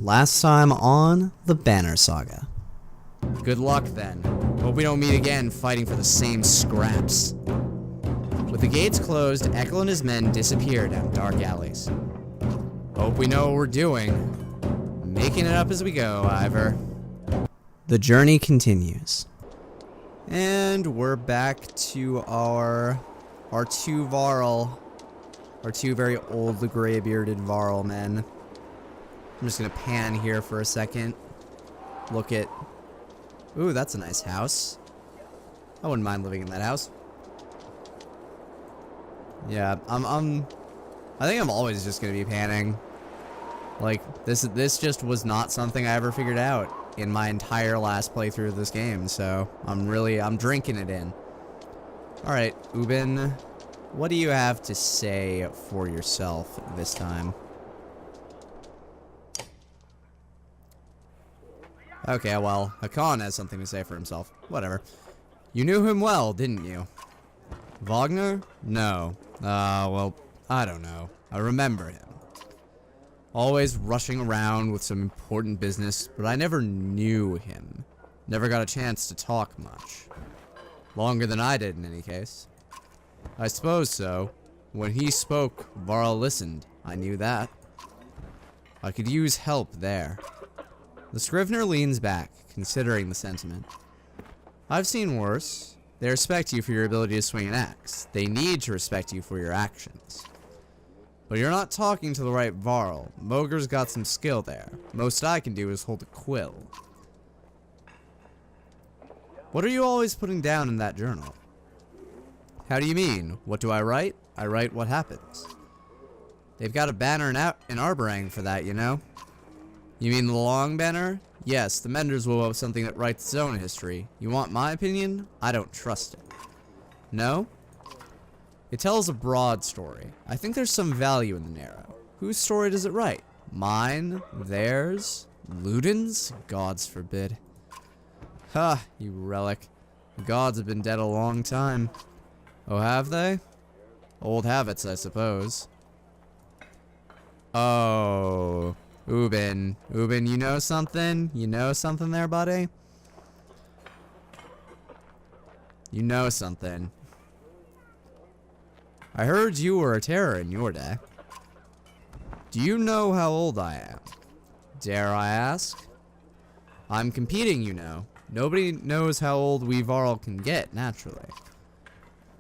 Last time on the Banner Saga. Good luck then. Hope we don't meet again fighting for the same scraps. With the gates closed, Echo and his men disappear down dark alleys. Hope we know what we're doing. Making it up as we go, Ivor. The journey continues. And we're back to our two Varl. Our two very old, gray-bearded Varl men. I'm just gonna pan here for a second. Look at... Ooh, that's a nice house. I wouldn't mind living in that house. Yeah, I think I'm always just gonna be panning. Like, this just was not something I ever figured out in my entire last playthrough of this game, so I'm drinking it in. Alright, Ubin, what do you have to say for yourself this time? Okay, well, Hakan has something to say for himself. Whatever. You knew him well, didn't you? Wagner? No. Well, I don't know. I remember him. Always rushing around with some important business, but I never knew him. Never got a chance to talk much. Longer than I did, in any case. I suppose so. When he spoke, Varl listened. I knew that. I could use help there. The Scrivener leans back, considering the sentiment. I've seen worse. They respect you for your ability to swing an axe. They need to respect you for your actions. But you're not talking to the right Varl. Moger's got some skill there. Most I can do is hold a quill. What are you always putting down in that journal? How do you mean? What do I write? I write what happens. They've got a banner in Arborang for that, you know? You mean the long banner? Yes, the Menders will have something that writes its own history. You want my opinion? I don't trust it. No? It tells a broad story. I think there's some value in the narrow. Whose story does it write? Mine? Theirs? Ludin's? Gods forbid. Ha, you relic. The gods have been dead a long time. Oh, have they? Old habits, I suppose. Oh... Ubin, you know something? You know something there, buddy? You know something. I heard you were a terror in your day. Do you know how old I am? Dare I ask? I'm competing, you know. Nobody knows how old we Varl can get, naturally.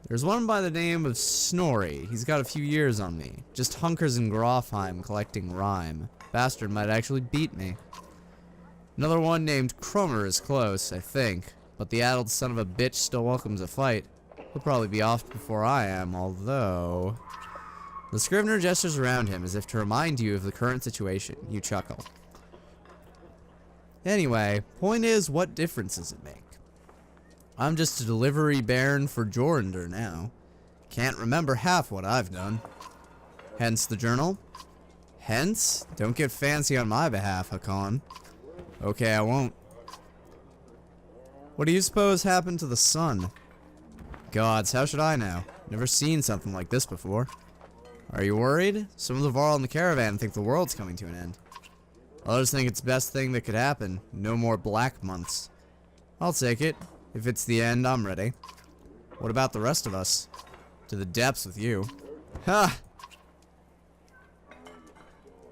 There's one by the name of Snorri. He's got a few years on me. Just hunkers in Grofheim collecting rhyme. Bastard might actually beat me. Another one named Cromer is close, I think. But the addled son of a bitch still welcomes a fight. He'll probably be off before I am, although... The Scrivener gestures around him as if to remind you of the current situation. You chuckle. Anyway, point is, what difference does it make? I'm just a delivery baron for Jorindr now. Can't remember half what I've done. Hence the journal. Hence? Don't get fancy on my behalf, Hakan. Okay, I won't. What do you suppose happened to the sun? Gods, how should I know? Never seen something like this before. Are you worried? Some of the Varl in the caravan think the world's coming to an end. Others think it's the best thing that could happen. No more black months. I'll take it. If it's the end, I'm ready. What about the rest of us? To the depths with you. Ha!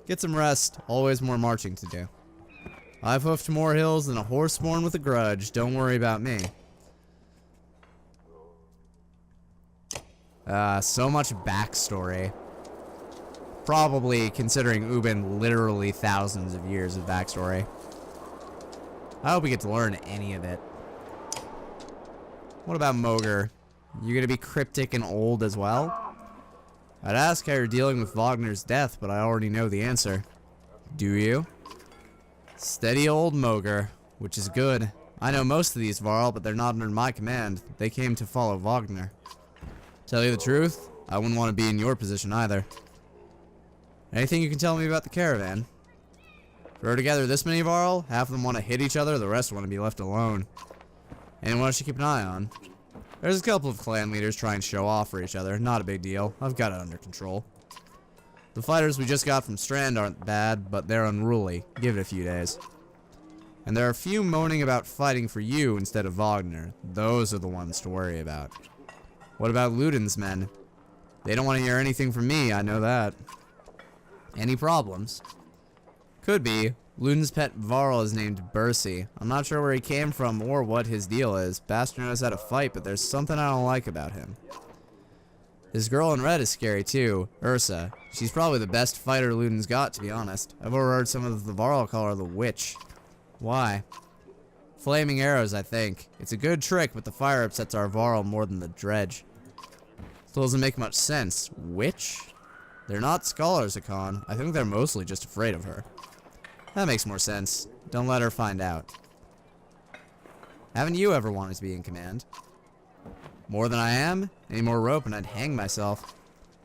Get some rest. Always more marching to do. I've hoofed more hills than a horse born with a grudge. Don't worry about me. So much backstory. Probably, considering Ubin, literally thousands of years of backstory. I hope we get to learn any of it. What about Moger? You gonna be cryptic and old as well? I'd ask how you're dealing with Wagner's death, but I already know the answer. Do you? Steady old Moger, which is good. I know most of these Varl, but they're not under my command. They came to follow Wagner. Tell you the truth, I wouldn't want to be in your position either. Anything you can tell me about the caravan? If we're together this many Varl, half of them want to hit each other, the rest want to be left alone. Anyone I should keep an eye on? There's a couple of clan leaders trying to show off for each other. Not a big deal. I've got it under control. The fighters we just got from Strand aren't bad, but they're unruly. Give it a few days. And there are a few moaning about fighting for you instead of Wagner. Those are the ones to worry about. What about Ludin's men? They don't want to hear anything from me, I know that. Any problems? Could be. Ludin's pet Varl is named Bercy. I'm not sure where he came from or what his deal is. Bastard knows how to fight, but there's something I don't like about him. His girl in red is scary too, Ursa. She's probably the best fighter Ludin's got, to be honest. I've overheard some of the Varl call her the witch. Why? Flaming arrows, I think. It's a good trick, but the fire upsets our Varl more than the dredge. Still doesn't make much sense. Witch? They're not scholars, Hakan. I think they're mostly just afraid of her. That makes more sense. Don't let her find out. Haven't you ever wanted to be in command? More than I am? Any more rope and I'd hang myself.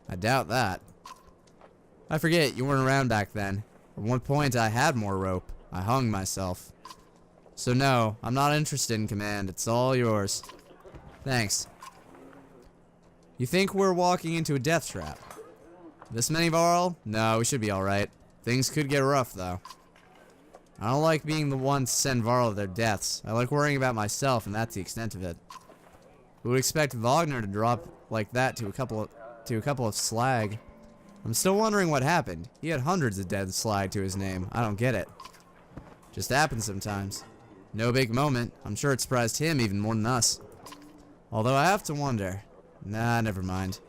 I doubt that. I forget, you weren't around back then. At one point I had more rope. I hung myself. So no, I'm not interested in command. It's all yours. Thanks. You think we're walking into a death trap? This many Varl? No, we should be alright. Things could get rough, though. I don't like being the one to send Varl to their deaths. I like worrying about myself, and that's the extent of it. Who would expect Wagner to drop like that to a couple of slag? I'm still wondering what happened. He had hundreds of dead slag to his name. I don't get it. Just happens sometimes. No big moment. I'm sure it surprised him even more than us. Although I have to wonder. Nah, never mind.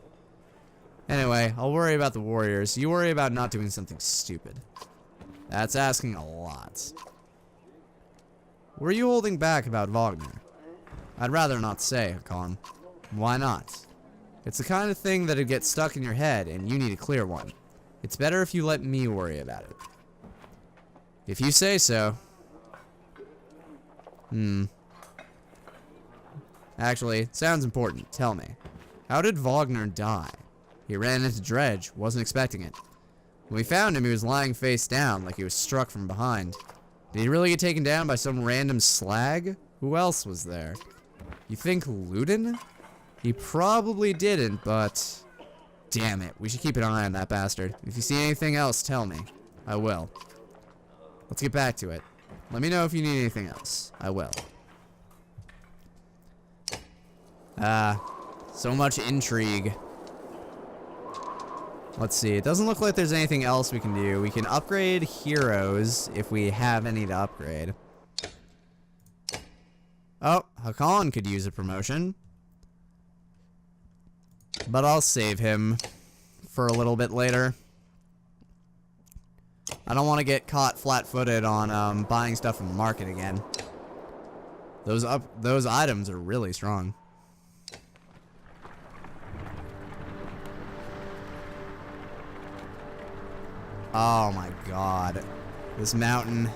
Anyway, I'll worry about the warriors. You worry about not doing something stupid. That's asking a lot. Were you holding back about Wagner? I'd rather not say, Hakan. Why not? It's the kind of thing that'd get stuck in your head, and you need a clear one. It's better if you let me worry about it. If you say so. Actually, it sounds important. Tell me. How did Wagner die? He ran into dredge. Wasn't expecting it. When we found him, he was lying face down, like he was struck from behind. Did he really get taken down by some random slag? Who else was there? You think Ludin? He probably didn't, but... Damn it, we should keep an eye on that bastard. If you see anything else, tell me. I will. Let's get back to it. Let me know if you need anything else. I will. So much intrigue. Let's see. It doesn't look like there's anything else we can do. We can upgrade heroes if we have any to upgrade. Oh, Hakan could use a promotion. But I'll save him for a little bit later. I don't want to get caught flat-footed on buying stuff from the market again. Those items are really strong. Oh my god. This mountain.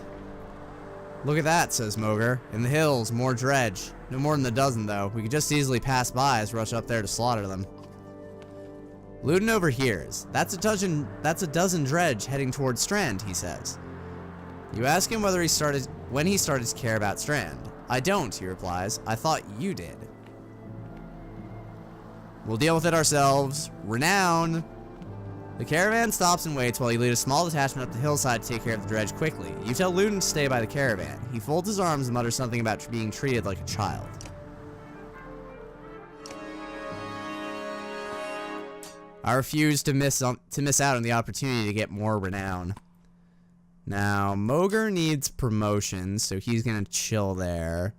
Look at that, says Moger. In the hills, more dredge. No more than a dozen, though. We could just easily pass by as rush up there to slaughter them. Ludin overhears. That's a dozen dredge heading towards Strand, he says. You ask him when he started to care about Strand. I don't, he replies. I thought you did. We'll deal with it ourselves. Renown! The caravan stops and waits while you lead a small detachment up the hillside to take care of the dredge quickly. You tell Ludin to stay by the caravan. He folds his arms and mutters something about being treated like a child. I refuse to miss out on the opportunity to get more renown. Now, Moger needs promotion, so he's gonna chill there.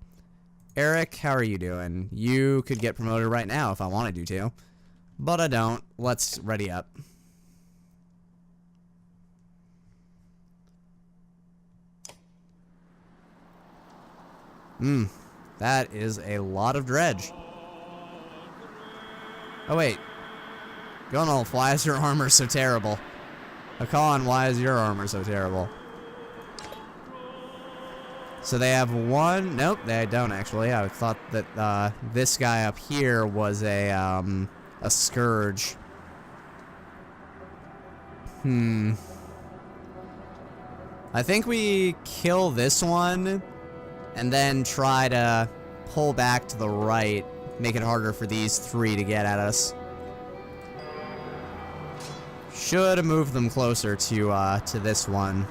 Eric, how are you doing? You could get promoted right now if I wanted you to. But I don't. Let's ready up. That is a lot of dredge. Oh wait. Gunolf, why is your armor so terrible? Hakan, why is your armor so terrible? So they have one... Nope, they don't actually. I thought that this guy up here was a scourge. I think we kill this one and then try to pull back to the right, make it harder for these three to get at us. Should have moved them closer to this one.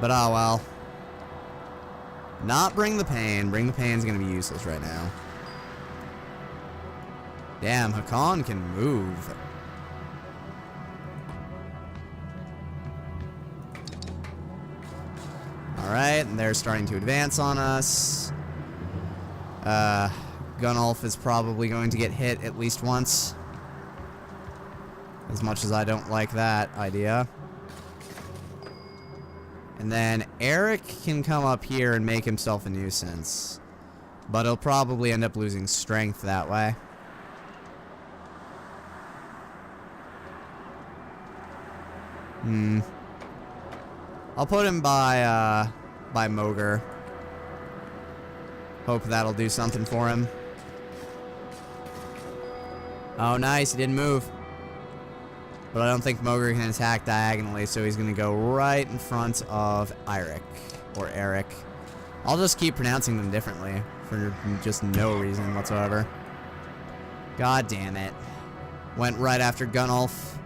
But oh well. Not bring the pain. Bring the pain's gonna be useless right now. Damn, Hakan can move. Alright, and they're starting to advance on us. Gunnulf is probably going to get hit at least once. As much as I don't like that idea. And then Eric can come up here and make himself a nuisance. But he'll probably end up losing strength that way. I'll put him by Mogre. Hope that'll do something for him. Oh, nice. He didn't move. But I don't think Mogre can attack diagonally, so he's going to go right in front of Eirik. Or Eric. I'll just keep pronouncing them differently. For just no reason whatsoever. God damn it. Went right after Gunnulf.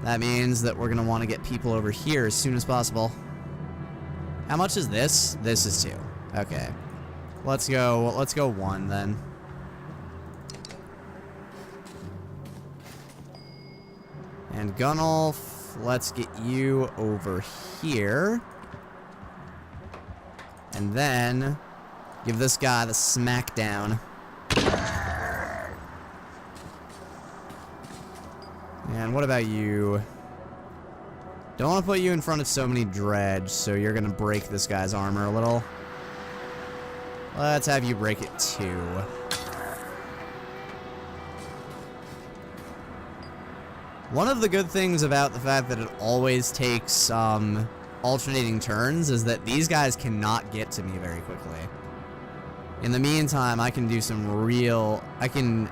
That means that we're going to want to get people over here as soon as possible. How much is this? This is 2. Okay. Let's go 1 then. And Gunnulf, let's get you over here. And then give this guy the smackdown. And what about you? Don't want to put you in front of so many dredge, so you're going to break this guy's armor a little. Let's have you break it too. One of the good things about the fact that it always takes alternating turns is that these guys cannot get to me very quickly. In the meantime, I can do I can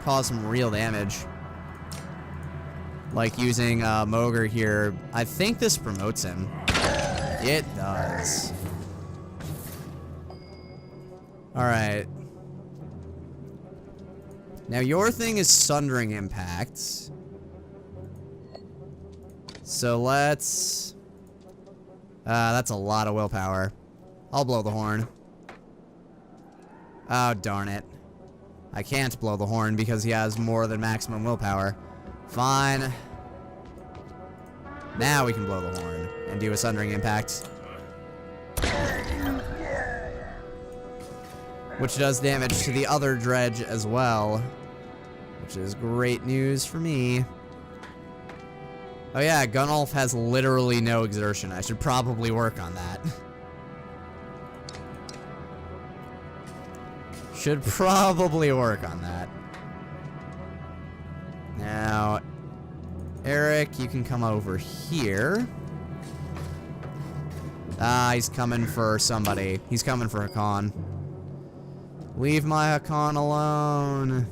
cause some real damage. Like using Mogre here. I think this promotes him. It does. Alright. Now your thing is Sundering Impact. So let's... that's a lot of willpower. I'll blow the horn. Oh, darn it. I can't blow the horn because he has more than maximum willpower. Fine. Now we can blow the horn and do a Sundering Impact. Which does damage to the other dredge as well. Which is great news for me. Oh yeah, Gunnulf has literally no exertion. I should probably work on that. Should probably work on that. Now, Eric, you can come over here. Ah, he's coming for somebody. He's coming for Hakan. Leave my Hakan alone.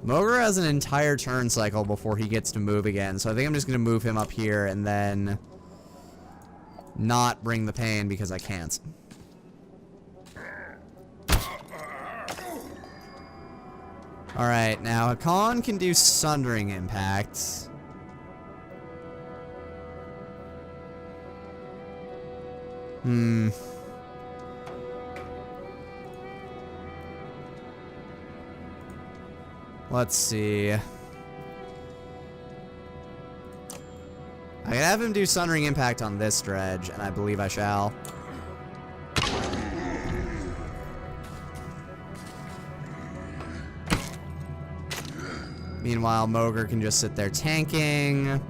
Mogre has an entire turn cycle before he gets to move again, so I think I'm just going to move him up here and then not bring the pain because I can't. Alright, now Hakan can do Sundering Impact. Let's see. I can have him do Sundering Impact on this dredge, and I believe I shall. Meanwhile, Mogre can just sit there tanking.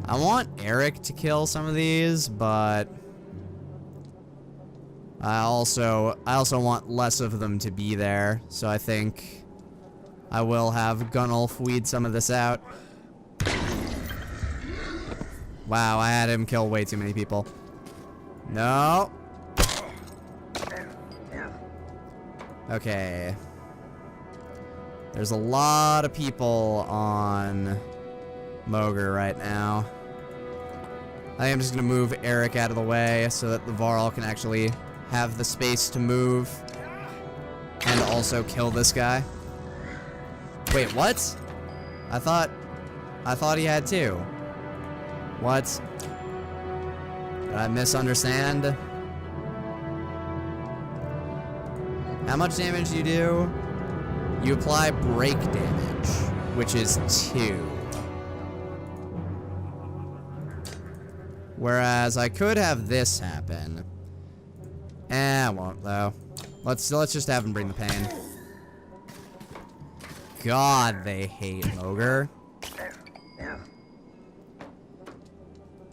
I want Eric to kill some of these, but I also want less of them to be there, so I think I will have Gunnulf weed some of this out. Wow, I had him kill way too many people. No. Okay. There's a lot of people on Mogre right now. I am just going to move Eric out of the way so that the Varl can actually have the space to move. And also kill this guy. Wait, what? I thought he had two. What? Did I misunderstand? How much damage do you do? You apply break damage, which is 2. Whereas I could have this happen. I won't though. Let's just have him bring the pain. God, they hate Mogre.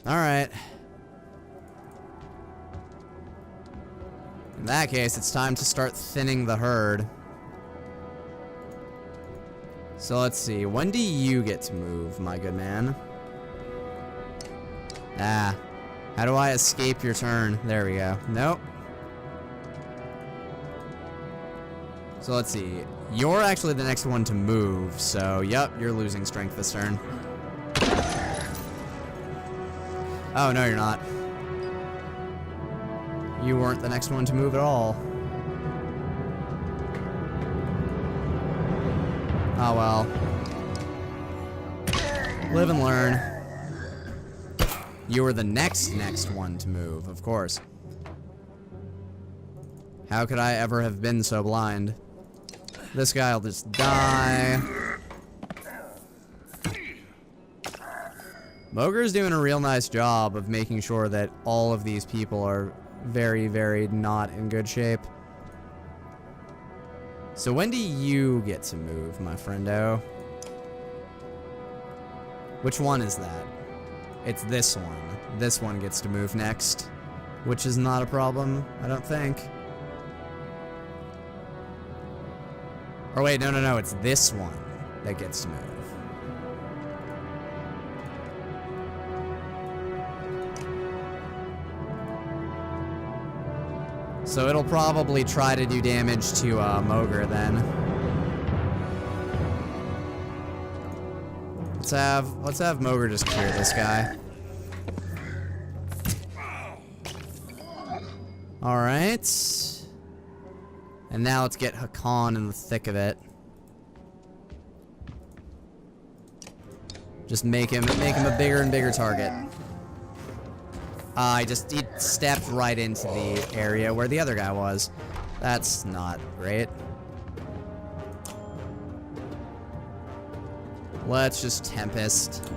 Alright. In that case, it's time to start thinning the herd. So let's see. When do you get to move, my good man? Ah. How do I escape your turn? There we go. Nope. So let's see. You're actually the next one to move, so yep, you're losing strength this turn. Oh, no, you're not. You weren't the next one to move at all. Oh well. Live and learn. You were the next one to move, of course. How could I ever have been so blind? This guy'll just die. Mogre's doing a real nice job of making sure that all of these people are very, very not in good shape. So when do you get to move, my friendo? Which one is that? It's this one. This one gets to move next, which is not a problem, I don't think. Or wait, no, it's this one that gets to move. So it'll probably try to do damage to Mogre then. Let's have Mogre just clear this guy. Alright. And now let's get Hakan in the thick of it. Just make him a bigger and bigger target. He stepped right into the area where the other guy was. That's not great. Let's just Tempest.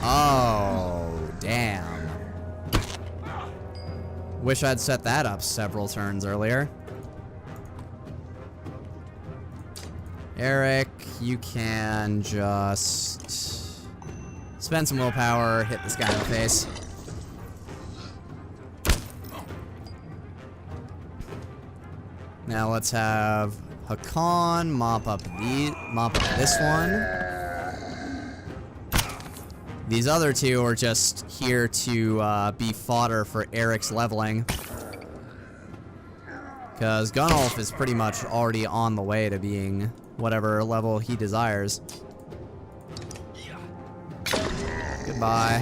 Oh, damn. Wish I'd set that up several turns earlier. Eric, you can just spend some willpower, hit this guy in the face. Now let's have Hakan mop up this one. These other two are just here to be fodder for Eric's leveling. Because Gunnulf is pretty much already on the way to being whatever level he desires. Goodbye.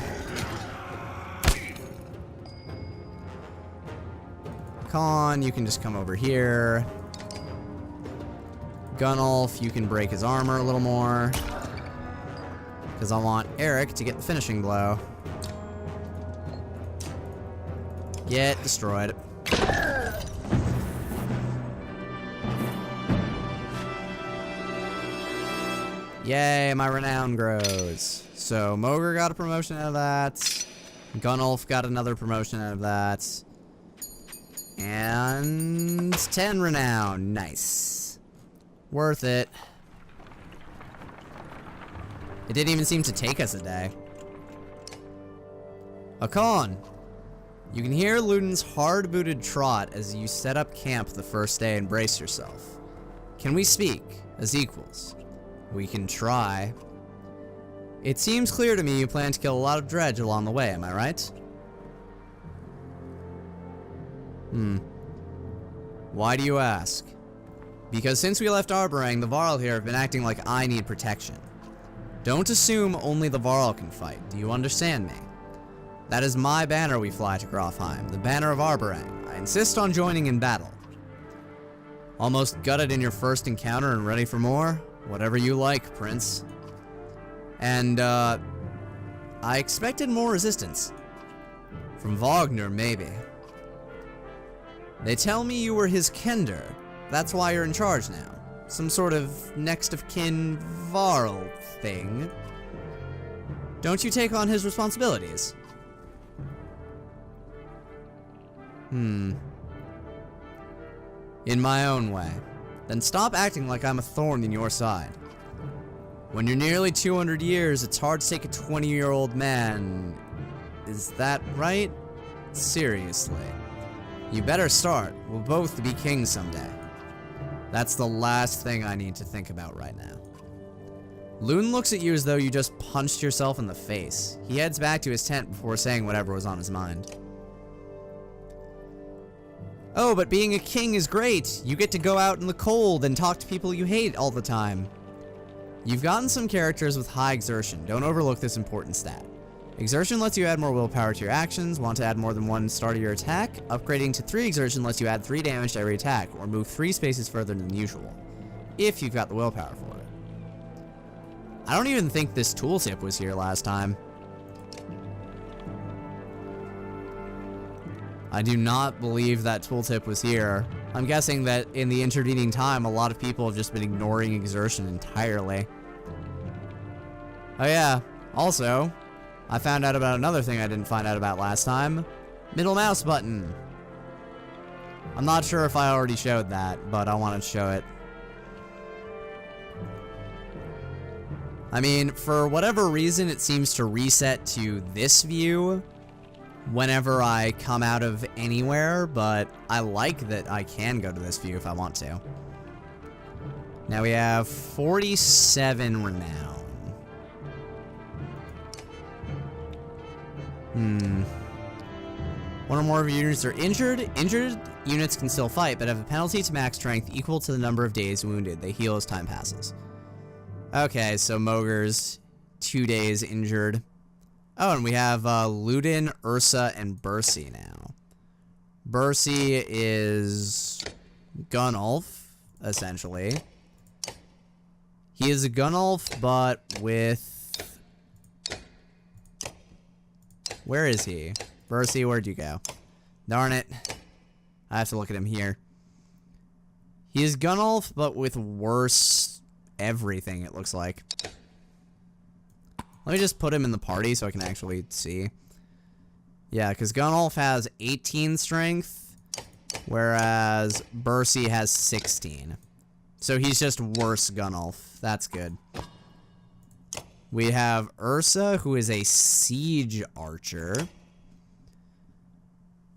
Khan, you can just come over here. Gunnulf, you can break his armor a little more. Because I want Eric to get the finishing blow. Get destroyed. Yay, my renown grows. So, Mogre got a promotion out of that. Gunnulf got another promotion out of that. And 10 renown. Nice. Worth it. It didn't even seem to take us a day. Hakan, you can hear Luden's hard-booted trot as you set up camp the first day and brace yourself. Can we speak as equals? We can try. It seems clear to me you plan to kill a lot of dredge along the way, am I right? Why do you ask? Because since we left Arborang, the Varl here have been acting like I need protection. Don't assume only the Varl can fight. Do you understand me? That is my banner we fly to Grofheim, the banner of Arborang. I insist on joining in battle. Almost gutted in your first encounter and ready for more? Whatever you like, Prince. And, I expected more resistance. From Wagner, maybe. They tell me you were his kender. That's why you're in charge now. Some sort of next of kin Varl thing. Don't you take on his responsibilities? In my own way. Then stop acting like I'm a thorn in your side. When you're nearly 200 years, it's hard to take a 20-year-old man. Is that right? Seriously. You better start. We'll both be kings someday. That's the last thing I need to think about right now. Loon looks at you as though you just punched yourself in the face. He heads back to his tent before saying whatever was on his mind. Oh, but being a king is great. You get to go out in the cold and talk to people you hate all the time. You've gotten some characters with high exertion. Don't overlook this important stat. Exertion lets you add more willpower to your actions. Want to add more than one start of your attack? Upgrading to 3 exertion lets you add 3 damage to every attack, or move 3 spaces further than usual, if you've got the willpower for it. I don't even think this tooltip was here last time. I do not believe that tooltip was here. I'm guessing that in the intervening time, a lot of people have just been ignoring exertion entirely. Oh yeah, also, I found out about another thing I didn't find out about last time. Middle mouse button. I'm not sure if I already showed that, but I wanted to show it. I mean, for whatever reason, it seems to reset to this view whenever I come out of anywhere, but I like that I can go to this view if I want to. Now we have 47 renown. One or more of your units are injured. Injured units can still fight, but have a penalty to max strength equal to the number of days wounded. They heal as time passes. Okay, so Mogur's 2 days injured. Oh, and we have Ludin, Ursa, and Bercy now. Bercy is Gunnulf, essentially. He is a Gunnulf, but with... Where is he? Bercy, where'd you go? Darn it. I have to look at him here. He is Gunnulf, but with worse everything, it looks like. Let me just put him in the party so I can actually see. Yeah, because Gunnulf has 18 strength, whereas Bercy has 16. So he's just worse Gunnulf. That's good. We have Ursa, who is a siege archer.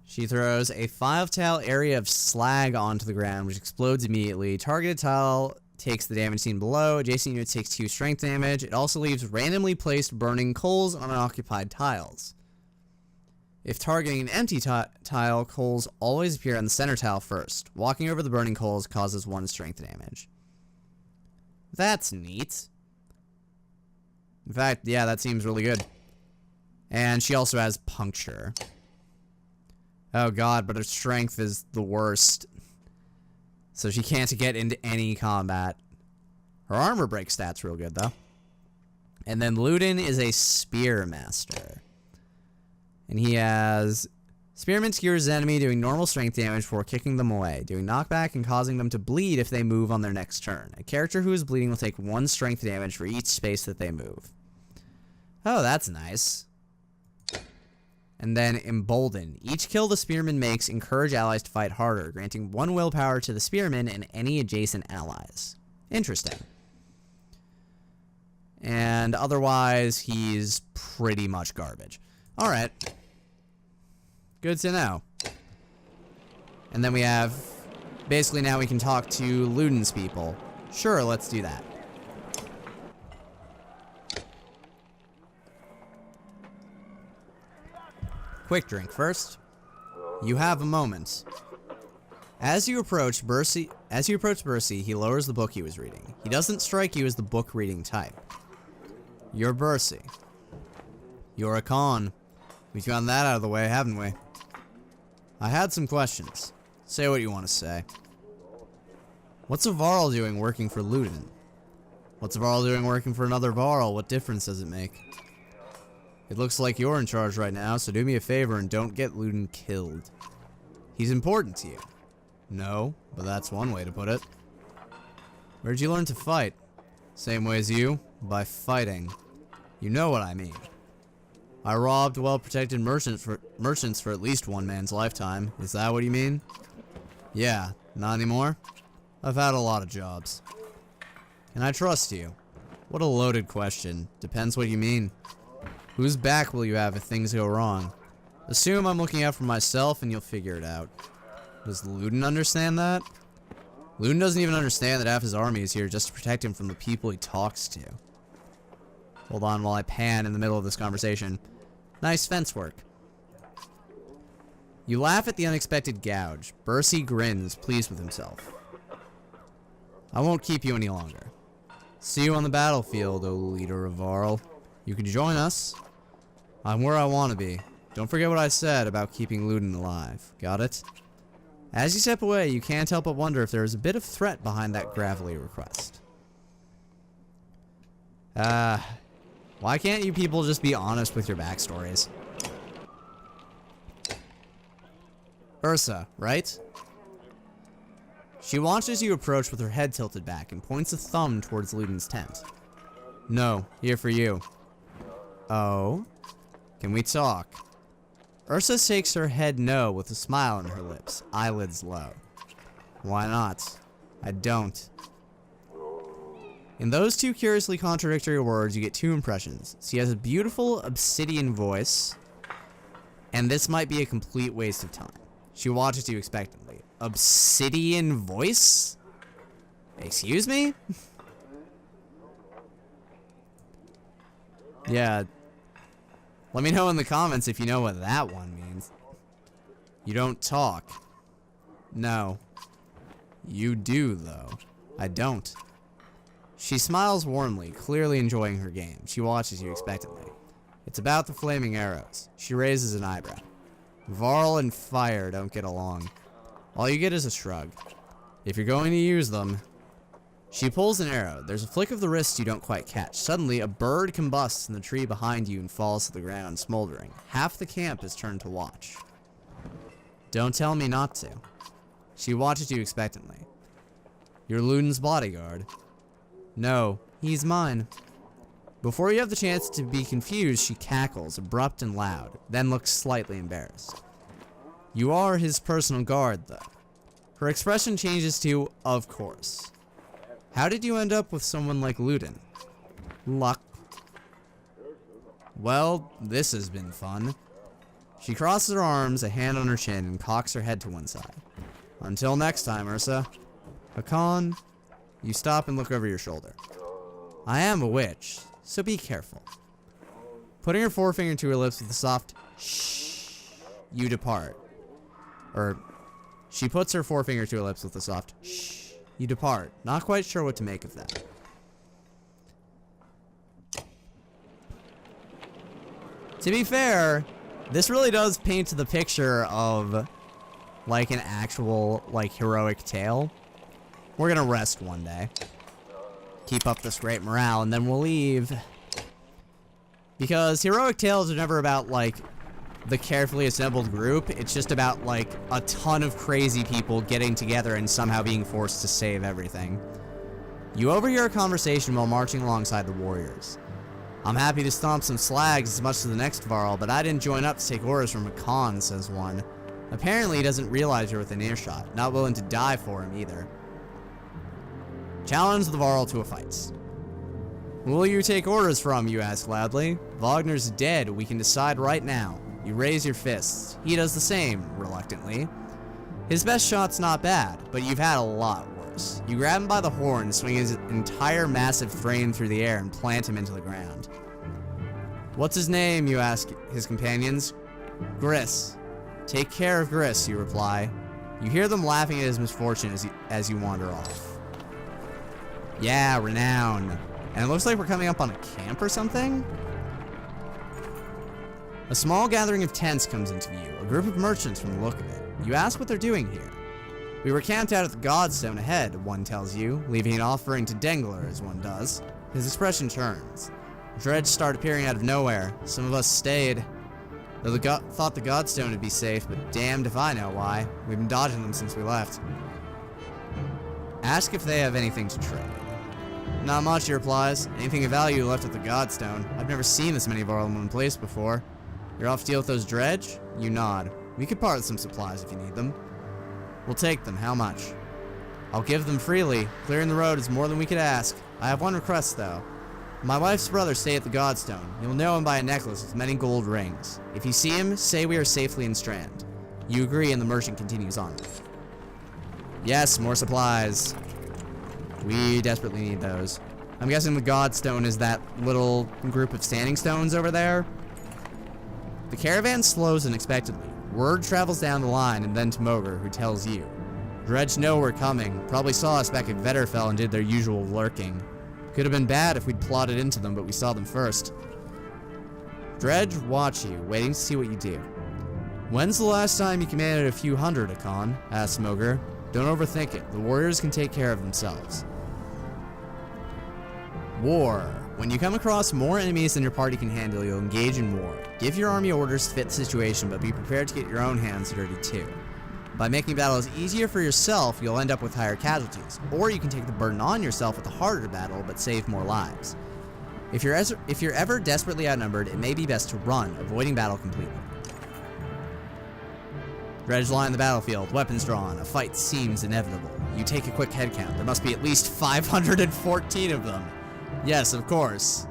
She throws a 5-tile area of slag onto the ground, which explodes immediately. Targeted tile takes the damage seen below. Adjacent unit takes 2 strength damage. It also leaves randomly placed burning coals on unoccupied tiles. If targeting an empty tile, coals always appear on the center tile first. Walking over the burning coals causes 1 strength damage. That's neat. In fact, yeah, that seems really good. And she also has puncture. Oh god, but her strength is the worst. So she can't get into any combat. Her armor break stat's real good, though. And then Ludin is a Spearmaster. And he has... Spearman skewers his enemy, doing normal strength damage before kicking them away, doing knockback and causing them to bleed if they move on their next turn. A character who is bleeding will take 1 strength damage for each space that they move. Oh, that's nice. And then Embolden. Each kill the Spearman makes encourage allies to fight harder, granting 1 willpower to the Spearman and any adjacent allies. Interesting. And otherwise, he's pretty much garbage. Alright. Good to know. And then we have... Basically now we can talk to Ludin's people. Sure, let's do that. Quick drink first. You have a moment. As you approach Bercy, he lowers the book he was reading. He doesn't strike you as the book reading type. You're Bercy. You're a con. We've gotten that out of the way, haven't we? I had some questions. Say what you want to say. What's a Varl doing working for Ludin? What's a Varl doing working for another Varl? What difference does it make? It looks like you're in charge right now, so do me a favor and don't get Ludin killed. He's important to you. No, but that's one way to put it. Where'd you learn to fight? Same way as you, by fighting. You know what I mean. I robbed well-protected merchants for at least one man's lifetime. Is that what you mean? Yeah, not anymore? I've had a lot of jobs. Can I trust you? What a loaded question. Depends what you mean. Whose back will you have if things go wrong? Assume I'm looking out for myself and you'll figure it out. Does Ludin understand that? Ludin doesn't even understand that half his army is here just to protect him from the people he talks to. Hold on while I pan in the middle of this conversation. Nice fence work. You laugh at the unexpected gouge. Bercy grins, pleased with himself. I won't keep you any longer. See you on the battlefield, O leader of Varl. You can join us. I'm where I want to be. Don't forget what I said about keeping Ludin alive. Got it? As you step away, you can't help but wonder if there is a bit of threat behind that gravelly request. Why can't you people just be honest with your backstories? Ursa, right? She watches you approach with her head tilted back and points a thumb towards Ludin's tent. No, here for you. Oh? Can we talk? Ursa shakes her head no with a smile on her lips, eyelids low. Why not? I don't. In those two curiously contradictory words, you get two impressions. She has a beautiful obsidian voice, and this might be a complete waste of time. She watches you expectantly. Obsidian voice? Excuse me? Yeah. Let me know in the comments if you know what that one means. You don't talk. No. You do, though. I don't. She smiles warmly, clearly enjoying her game. She watches you expectantly. It's about the flaming arrows. She raises an eyebrow. Varl and fire don't get along. All you get is a shrug. If you're going to use them... She pulls an arrow. There's a flick of the wrist you don't quite catch. Suddenly, a bird combusts in the tree behind you and falls to the ground, smoldering. Half the camp is turned to watch. Don't tell me not to. She watches you expectantly. You're Ludin's bodyguard. No, he's mine. Before you have the chance to be confused, she cackles, abrupt and loud, then looks slightly embarrassed. You are his personal guard, though. Her expression changes to, of course. How did you end up with someone like Ludin? Luck. Well, this has been fun. She crosses her arms, a hand on her chin, and cocks her head to one side. Until next time, Ursa. Hakan, you stop and look over your shoulder. I am a witch, so be careful. Putting her forefinger to her lips with a soft shh, you depart. She puts her forefinger to her lips with a soft shh. You depart. Not quite sure what to make of that. To be fair, this really does paint the picture of, like, an actual, like, heroic tale. We're gonna rest one day. Keep up this great morale, and then we'll leave. Because heroic tales are never about, like, the carefully assembled group. It's just about, like, a ton of crazy people getting together and somehow being forced to save everything. You overhear a conversation while marching alongside the warriors. I'm happy to stomp some slags as much as the next Varl, but I didn't join up to take orders from Hakan, says one. Apparently he doesn't realize you're within earshot, not willing to die for him either. Challenge the Varl to a fight. Who will you take orders from, you ask loudly. Wagner's dead, we can decide right now. You raise your fists. He does the same, reluctantly. His best shot's not bad, but you've had a lot worse. You grab him by the horn, swing his entire massive frame through the air, and plant him into the ground. What's his name, you ask his companions. Gris. Take care of Gris, you reply. You hear them laughing at his misfortune as you wander off. Yeah, renown. And it looks like we're coming up on a camp or something? A small gathering of tents comes into view, a group of merchants from the look of it. You ask what they're doing here. We were camped out at the Godstone ahead, one tells you, leaving an offering to Dengler as one does. His expression turns. Dredge start appearing out of nowhere. Some of us stayed. Though thought the Godstone would be safe, but damned if I know why. We've been dodging them since we left. Ask if they have anything to trade. Not much, he replies. Anything of value left at the Godstone. I've never seen this many of our in one place before. You're off to deal with those Dredge? You nod. We could part with some supplies if you need them. We'll take them. How much? I'll give them freely. Clearing the road is more than we could ask. I have one request, though. My wife's brother stay at the Godstone. You'll know him by a necklace with many gold rings. If you see him, say we are safely in Strand. You agree, and the merchant continues on. Yes, more supplies. We desperately need those. I'm guessing the Godstone is that little group of standing stones over there. The caravan slows unexpectedly. Word travels down the line and then to Moger, who tells you. Dredge know we're coming. Probably saw us back at Vetterfell and did their usual lurking. Could have been bad if we'd plotted into them, but we saw them first. Dredge watch you, waiting to see what you do. When's the last time you commanded a few hundred, Akon? Asked Moger. Don't overthink it. The warriors can take care of themselves. War. When you come across more enemies than your party can handle, you'll engage in war. Give your army orders to fit the situation, but be prepared to get your own hands dirty too. By making battles easier for yourself, you'll end up with higher casualties, or you can take the burden on yourself with a harder battle, but save more lives. If you're ever desperately outnumbered, it may be best to run, avoiding battle completely. Dredge line the battlefield, weapons drawn, a fight seems inevitable. You take a quick head count. There must be at least 514 of them. Yes, of course.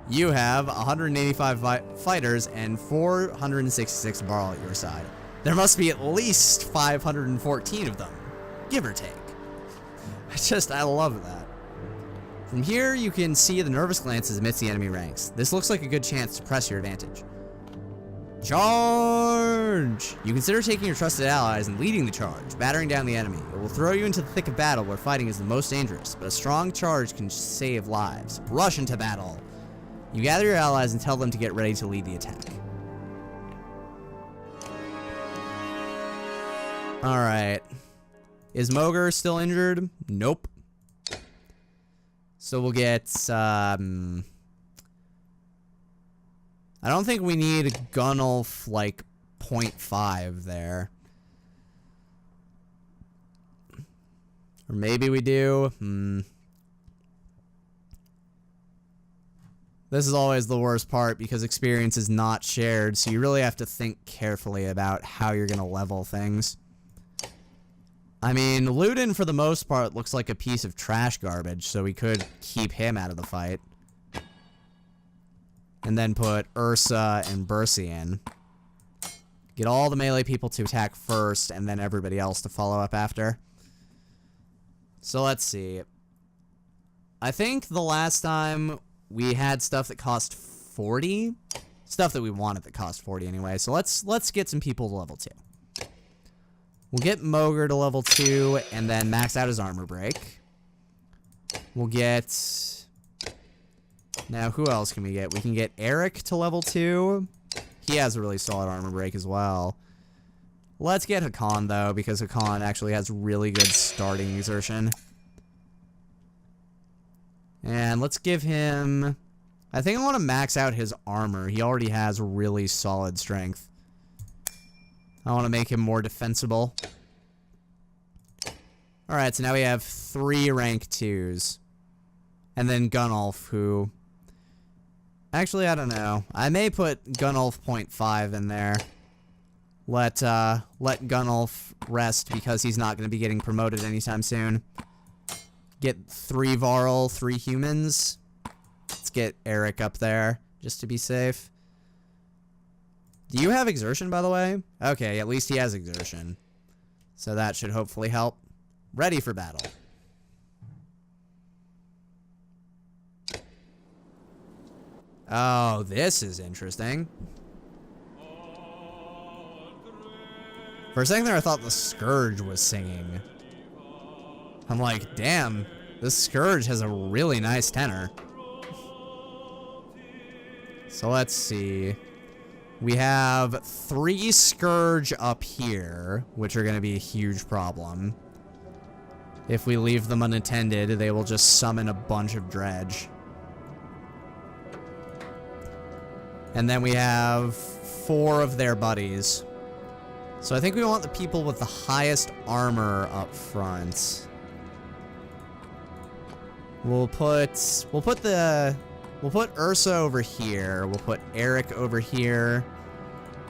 You have 185 fighters and 466 Varl at your side. There must be at least 514 of them, give or take. I love that. From here, you can see the nervous glances amidst the enemy ranks. This looks like a good chance to press your advantage. Charge! You consider taking your trusted allies and leading the charge, battering down the enemy. It will throw you into the thick of battle where fighting is the most dangerous, but a strong charge can save lives. Rush into battle! You gather your allies and tell them to get ready to lead the attack. Alright. Is Moger still injured? Nope. So we'll get, I don't think we need a Gunnulf, like, 0.5 there. Or maybe we do. This is always the worst part because experience is not shared, so you really have to think carefully about how you're going to level things. I mean, Ludin, for the most part, looks like a piece of trash garbage, so we could keep him out of the fight. And then put Ursa and Bercy in. Get all the melee people to attack first, and then everybody else to follow up after. So let's see. I think the last time we had stuff that cost 40. Stuff that we wanted that cost 40 anyway. So let's get some people to level 2. We'll get Moger to level 2, and then max out his armor break. We'll get... Now, who else can we get? We can get Eric to level 2. He has a really solid armor break as well. Let's get Hakan, though, because Hakan actually has really good starting exertion. And let's give him... I think I want to max out his armor. He already has really solid strength. I want to make him more defensible. Alright, so now we have 3 rank 2s. And then Gunnulf, who... Actually, I don't know. I may put Gunnulf 0.5 in there. Let Gunnulf rest because he's not going to be getting promoted anytime soon. Get 3 Varl, 3 humans. Let's get Eric up there, just to be safe. Do you have exertion, by the way? Okay, at least he has exertion. So that should hopefully help. Ready for battle. Oh, this is interesting. For a second there, I thought the Scourge was singing. I'm like, damn, this Scourge has a really nice tenor. So let's see. We have 3 Scourge up here, which are going to be a huge problem. If we leave them unattended, they will just summon a bunch of dredge. And then we have 4 of their buddies. So I think we want the people with the highest armor up front. We'll put Ursa over here. We'll put Eric over here.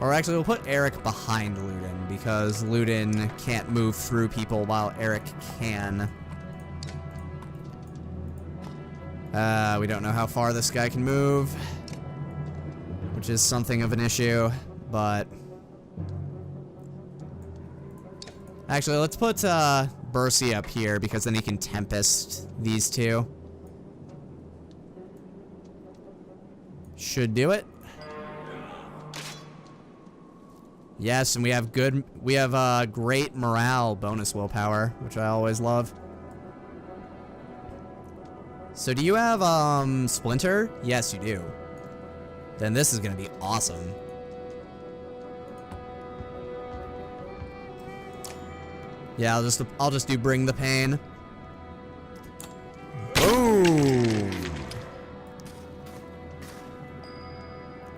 Or actually, we'll put Eric behind Ludin, because Ludin can't move through people while Eric can. We don't know how far this guy can move, which is something of an issue, but... Actually, let's put Bercy up here, because then he can Tempest these two. Should do it. Yes, and we have great morale bonus willpower, which I always love. So do you have Splinter? Yes, you do. Then this is gonna be awesome. Yeah, I'll just do Bring the Pain. Boom.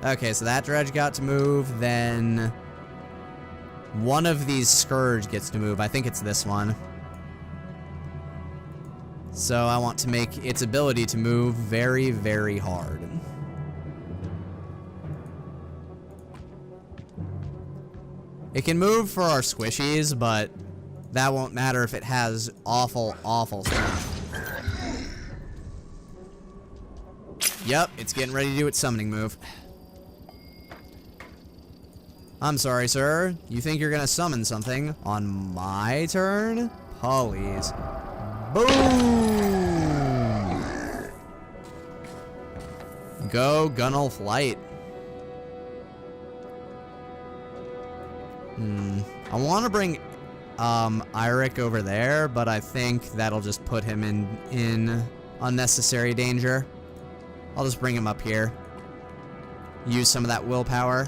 Okay, so that dredge got to move, then one of these Scourge gets to move. I think it's this one. So I want to make its ability to move very, very hard. It can move for our squishies, but that won't matter if it has awful, awful strength. Yep, it's getting ready to do its summoning move. I'm sorry, sir. You think you're gonna summon something on my turn? Please. Boom! Go, Gunnulf Light. I want to bring Eirik over there, but I think that'll just put him in unnecessary danger. I'll just bring him up here. Use some of that willpower.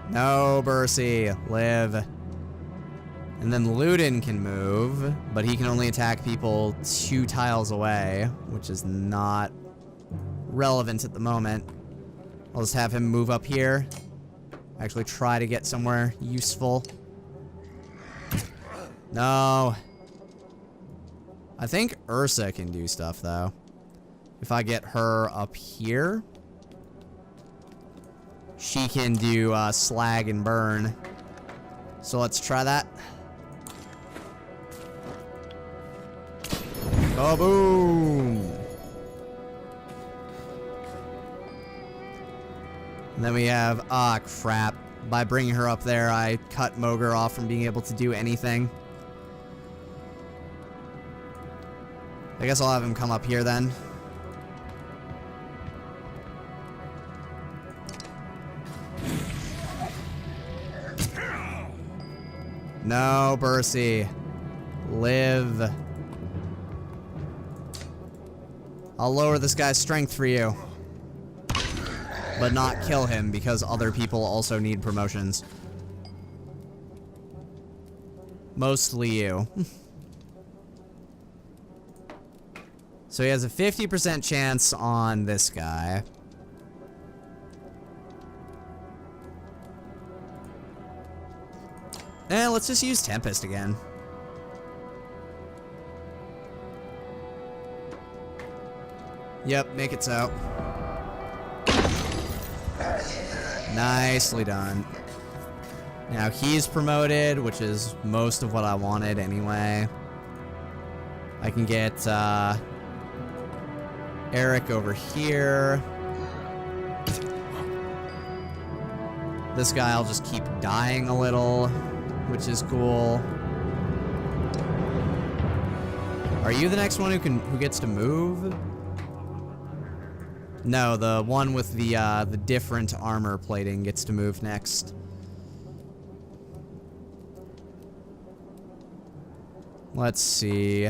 No, Bercy. Live. And then Ludin can move, but he can only attack people 2 tiles away, which is not relevant at the moment. I'll just have him move up here. Actually try to get somewhere useful. No. I think Ursa can do stuff, though. If I get her up here, she can do slag and burn. So let's try that. Oh, boom! And then we have, crap. By bringing her up there, I cut Moger off from being able to do anything. I guess I'll have him come up here then. No, Bercy. Live. I'll lower this guy's strength for you. But not kill him, because other people also need promotions. Mostly you. So he has a 50% chance on this guy. Let's just use Tempest again. Yep, make it so. Nicely done. Now he's promoted, which is most of what I wanted anyway. I can get Eric over here. This guy I'll just keep dying a little, which is cool. Are you the next one who gets to move? No, the one with the different armor plating gets to move next. Let's see.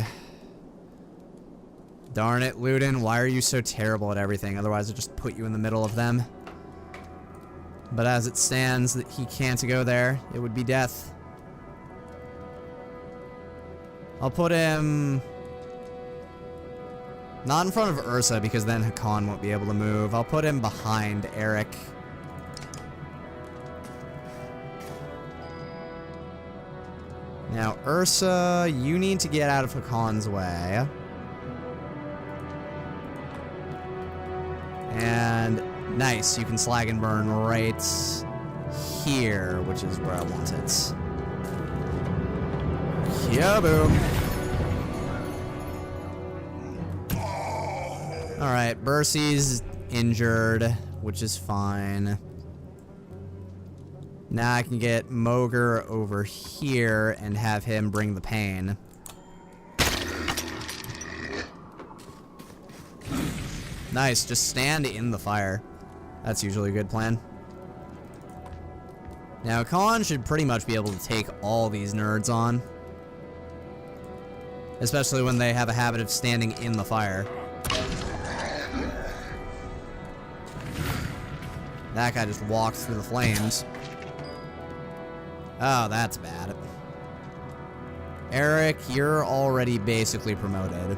Darn it, Ludin, why are you so terrible at everything? Otherwise I'd just put you in the middle of them. But as it stands, that he can't go there. It would be death. I'll put him... not in front of Ursa, because then Hakan won't be able to move. I'll put him behind Eric. Now, Ursa, you need to get out of Hakan's way. And nice, you can slag and burn right here, which is where I want it. Kaboom! Alright, Bercy's injured, which is fine. Now I can get Moger over here and have him bring the pain. Nice, just stand in the fire. That's usually a good plan. Now, Khan should pretty much be able to take all these nerds on. Especially when they have a habit of standing in the fire. That guy just walked through the flames. Oh, that's bad. Eric, you're already basically promoted.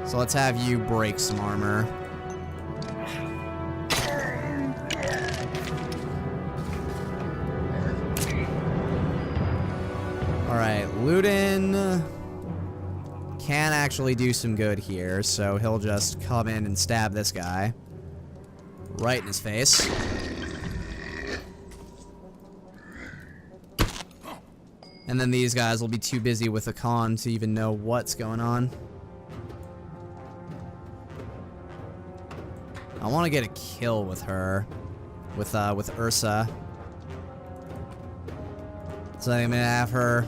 So let's have you break some armor. Alright, Ludin can actually do some good here, so he'll just come in and stab this guy. Right in his face. And then these guys will be too busy with the con to even know what's going on. I want to get a kill with her. With Ursa. So I'm gonna have her.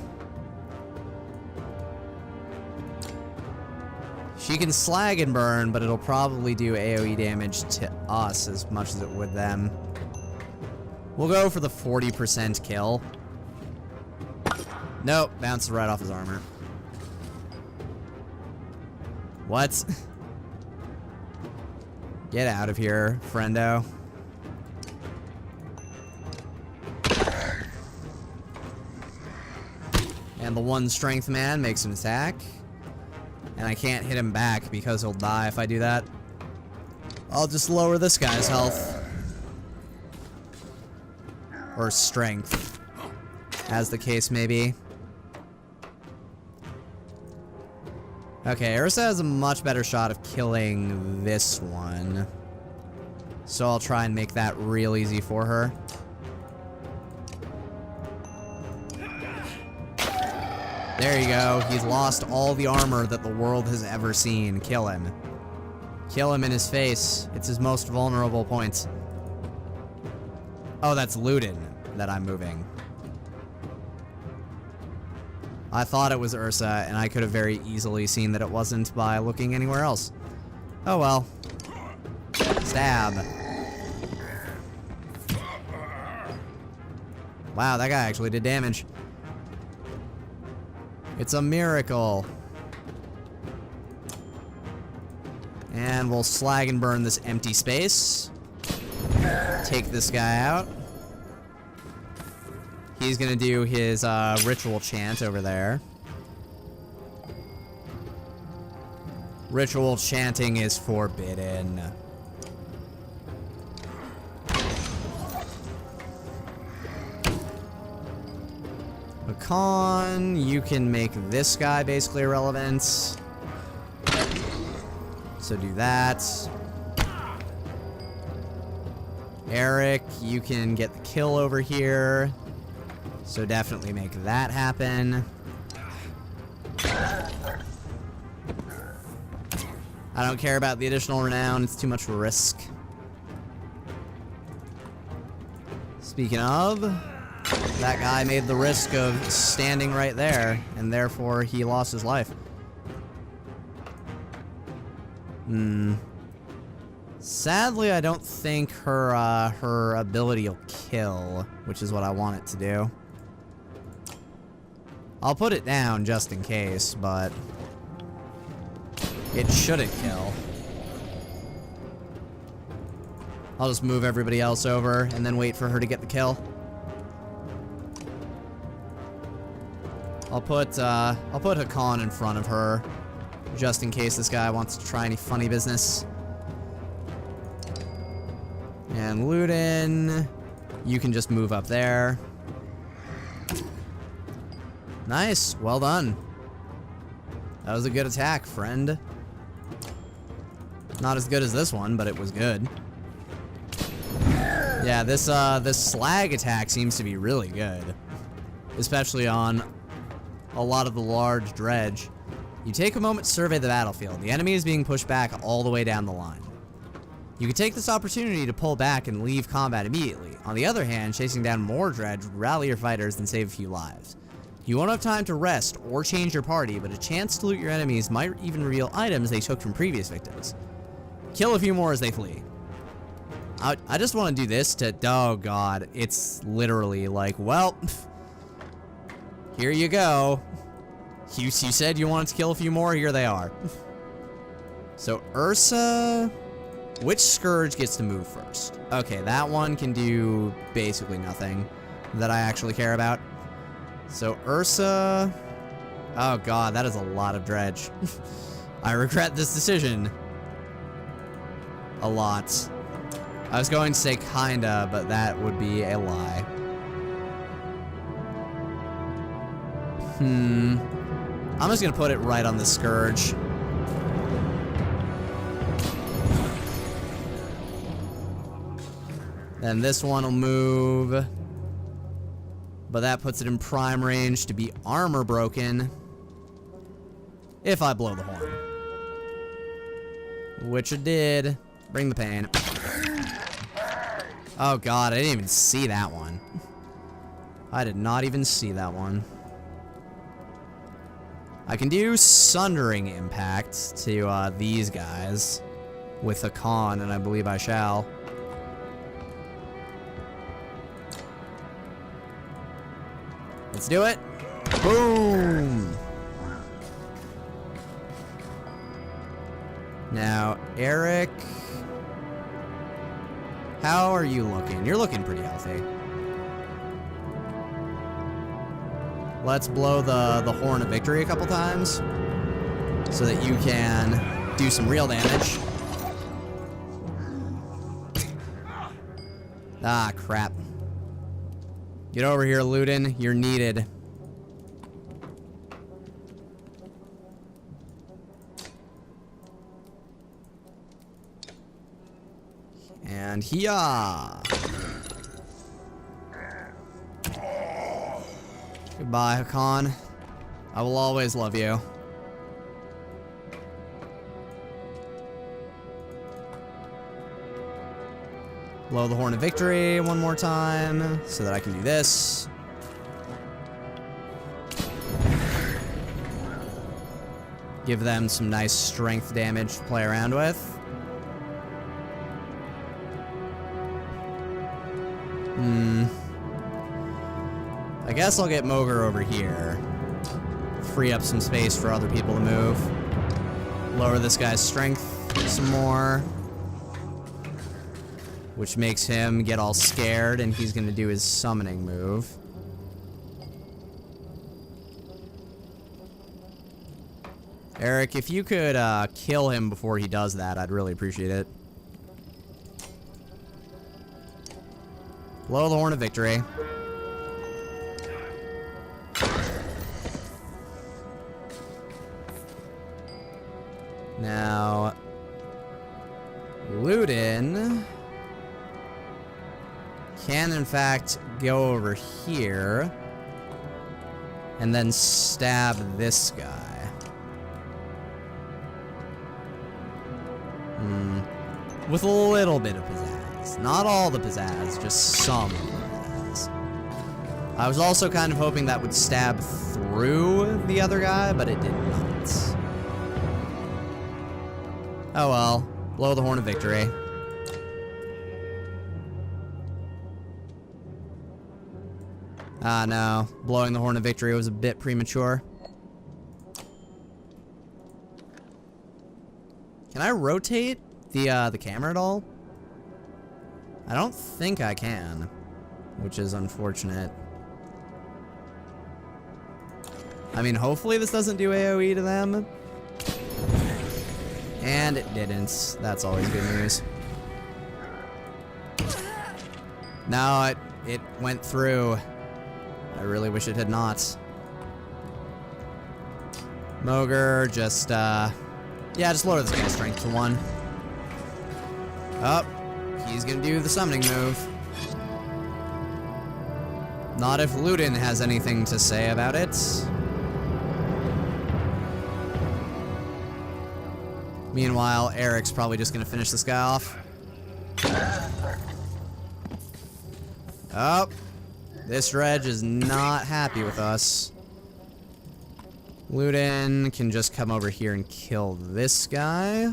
She can slag and burn, but it'll probably do AoE damage to us as much as it would them. We'll go for the 40% kill. Nope, bounced right off his armor. What? Get out of here, friendo. And the one strength man makes an attack. And I can't hit him back because he'll die if I do that. I'll just lower this guy's health. Or strength, as the case may be. Okay, Ursa has a much better shot of killing this one. So I'll try and make that real easy for her. There you go. He's lost all the armor that the world has ever seen. Kill him. Kill him in his face. It's his most vulnerable point. Oh, that's Ludin that I'm moving. I thought it was Ursa, and I could have very easily seen that it wasn't by looking anywhere else. Oh well. Stab. Wow, that guy actually did damage. It's a miracle. And we'll slag and burn this empty space. Take this guy out. He's gonna do his ritual chant over there. Ritual chanting is forbidden. Con, you can make this guy basically irrelevant. So do that. Eric, you can get the kill over here. So definitely make that happen. I don't care about the additional renown, it's too much risk. Speaking of, that guy made the risk of standing right there, and therefore he lost his life. Sadly, I don't think her ability will kill, which is what I want it to do. I'll put it down just in case, but It shouldn't kill. I'll just move everybody else over and then wait for her to get the kill. I'll put Hakan in front of her, just in case this guy wants to try any funny business. And Ludin, you can just move up there. Nice, well done. That was a good attack, friend. Not as good as this one, but it was good. Yeah, this slag attack seems to be really good, especially on a lot of the large dredge. You take a moment to survey the battlefield. The enemy is being pushed back all the way down the line. You can take this opportunity to pull back and leave combat immediately. On the other hand, chasing down more dredge would rally your fighters and save a few lives. You won't have time to rest or change your party, but a chance to loot your enemies might even reveal items they took from previous victims. Kill a few more as they flee. I just want to do this to... Oh god, it's literally like, well, here you go. You said you wanted to kill a few more, here they are. So Ursa... Which Scourge gets to move first? Okay, that one can do basically nothing that I actually care about. So Ursa... Oh god, that is a lot of dredge. I regret this decision. A lot. I was going to say kinda, but that would be a lie. I'm just gonna put it right on the Scourge. Then this one will move. But that puts it in prime range to be armor broken. If I blow the horn. Which it did. Bring the pain. Oh god, I didn't even see that one. I did not even see that one. I can do Sundering Impact to these guys with a con, and I believe I shall. Let's do it. Boom! Now, Eric... How are you looking? You're looking pretty healthy. Let's blow the Horn of Victory a couple times so that you can do some real damage. Ah, crap. Get over here, Ludin. You're needed. And hiya! Goodbye, Hakan. I will always love you. Blow the Horn of Victory one more time so that I can do this. Give them some nice strength damage to play around with. I guess I'll get Mogre over here. Free up some space for other people to move. Lower this guy's strength some more. Which makes him get all scared, and he's gonna do his summoning move. Eric, if you could kill him before he does that, I'd really appreciate it. Blow the Horn of Victory. Now, Ludin can, in fact, go over here and then stab this guy. With a little bit of pizzazz. Not all the pizzazz, just some pizzazz. I was also kind of hoping that would stab through the other guy, but it did not. Oh well. Blow the Horn of Victory. Ah, no. Blowing the Horn of Victory was a bit premature. Can I rotate the camera at all? I don't think I can, which is unfortunate. I mean, hopefully this doesn't do AoE to them. And it didn't. That's always good news. No, it went through. I really wish it had not. Moger, just lower this guy's strength to 1. Oh, he's gonna do the summoning move. Not if Ludin has anything to say about it. Meanwhile, Eric's probably just gonna finish this guy off. Oh, this dredge is not happy with us. Ludin can just come over here and kill this guy.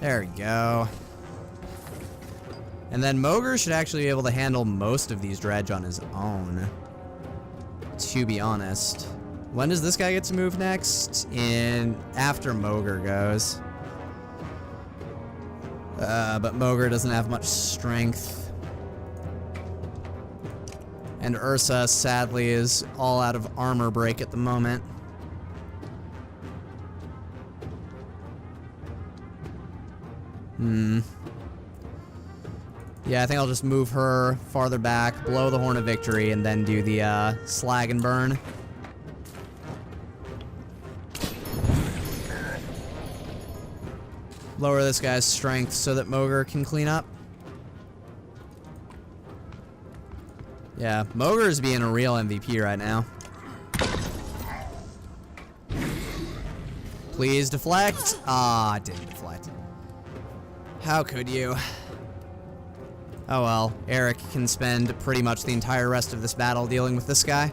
There we go. And then Moger should actually be able to handle most of these dredge on his own, to be honest. When does this guy get to move next? After Moger goes. But Moger doesn't have much strength. And Ursa, sadly, is all out of armor break at the moment. Yeah, I think I'll just move her farther back, blow the Horn of Victory, and then do the Slag and Burn. Lower this guy's strength so that Moger can clean up. Yeah, Moger's being a real MVP right now. Please deflect. Ah, it didn't deflect. How could you? Oh well, Eric can spend pretty much the entire rest of this battle dealing with this guy.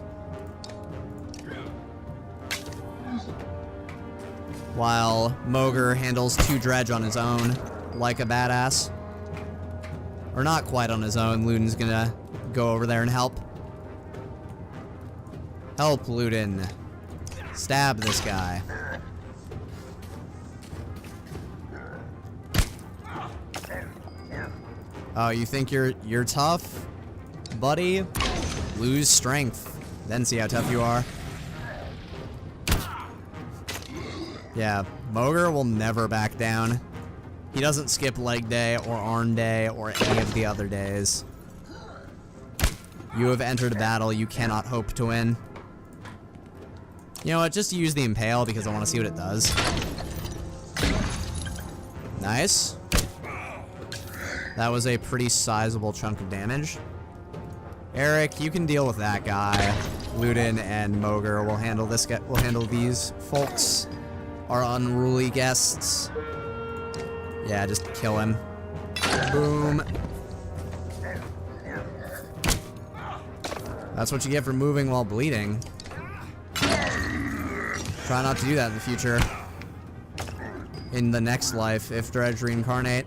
While Moger handles 2 dredge on his own, like a badass. Or not quite on his own, Ludin's gonna go over there and help. Help, Ludin. Stab this guy. Oh, you think you're tough? Buddy? Lose strength. Then see how tough you are. Yeah, Moger will never back down. He doesn't skip leg day or arm day or any of the other days. You have entered a battle you cannot hope to win. You know what, just use the Impale because I want to see what it does. Nice. That was a pretty sizable chunk of damage. Eric, you can deal with that guy. Ludin and Moger will handle this guy. Will handle these folks. Our unruly guests. Yeah, just kill him. Boom. That's what you get for moving while bleeding. Try not to do that in the future. In the next life, if dredge reincarnate.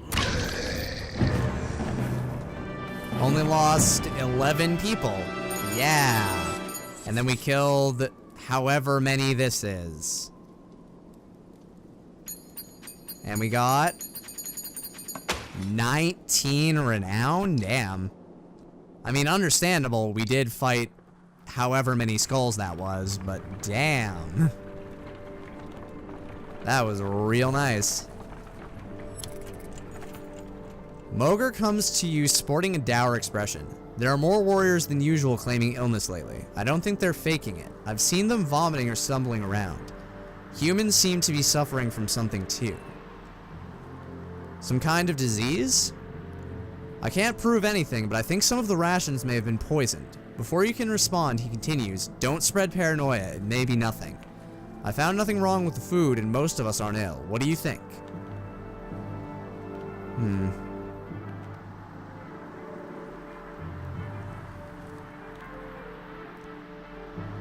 Only lost 11 people. Yeah. And then we killed however many this is. And we got 19 renown? Damn. I mean, understandable, we did fight however many skulls that was, but damn. That was real nice. Moger comes to you sporting a dour expression. There are more warriors than usual claiming illness lately. I don't think they're faking it. I've seen them vomiting or stumbling around. Humans seem to be suffering from something too. Some kind of disease? I can't prove anything, but I think some of the rations may have been poisoned. Before you can respond, he continues, don't spread paranoia, it may be nothing. I found nothing wrong with the food and most of us aren't ill. What do you think?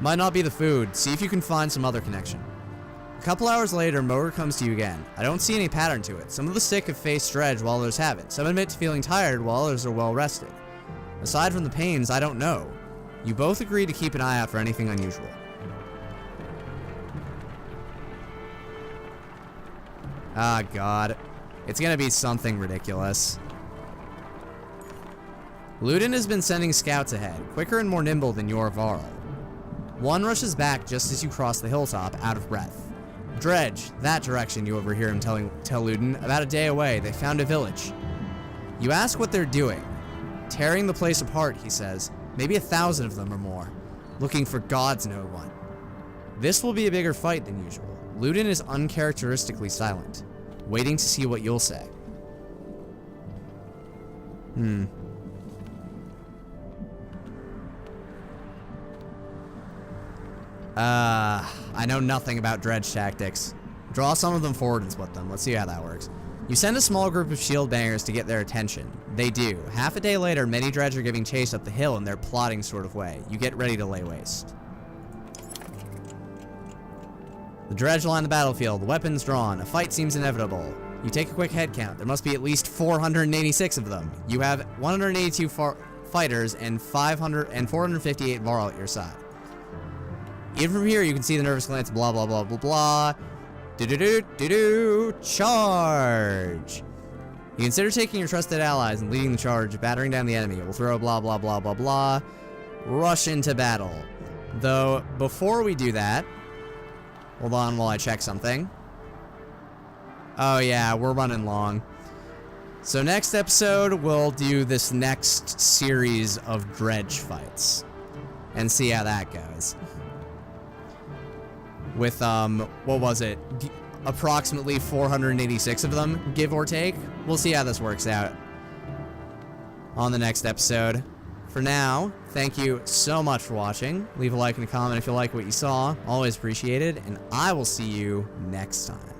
Might not be the food. See if you can find some other connection. A couple hours later, Moger comes to you again. I don't see any pattern to it. Some of the sick have faced dredge while others haven't. Some admit to feeling tired while others are well rested. Aside from the pains, I don't know. You both agree to keep an eye out for anything unusual. Ah, God. It's gonna be something ridiculous. Ludin has been sending scouts ahead, quicker and more nimble than your Varl. One rushes back just as you cross the hilltop, out of breath. Dredge, that direction, you overhear him tell Ludin. About a day away, they found a village. You ask what they're doing. Tearing the place apart, he says. Maybe 1,000 of them or more. Looking for gods know what. This will be a bigger fight than usual. Ludin is uncharacteristically silent, waiting to see what you'll say. I know nothing about dredge tactics. Draw some of them forward and split them. Let's see how that works. You send a small group of shield bangers to get their attention. They do. Half a day later, many dredge are giving chase up the hill in their plotting sort of way. You get ready to lay waste. The dredge line the battlefield, weapons drawn. A fight seems inevitable. You take a quick head count. There must be at least 486 of them. You have 182 fighters and 458 Varl at your side. Even from here, you can see the nervous glance, blah, blah, blah, blah, blah. Do-do-do-do-do, charge! You consider taking your trusted allies and leading the charge, battering down the enemy. We'll throw blah, blah, blah, blah, blah. Rush into battle. Though, before we do that, hold on while I check something. Oh yeah, we're running long. So next episode, we'll do this next series of dredge fights. And see how that goes. With, what was it? Approximately 486 of them, give or take. We'll see how this works out on the next episode. For now, thank you so much for watching. Leave a like and a comment if you like what you saw. Always appreciated, and I will see you next time.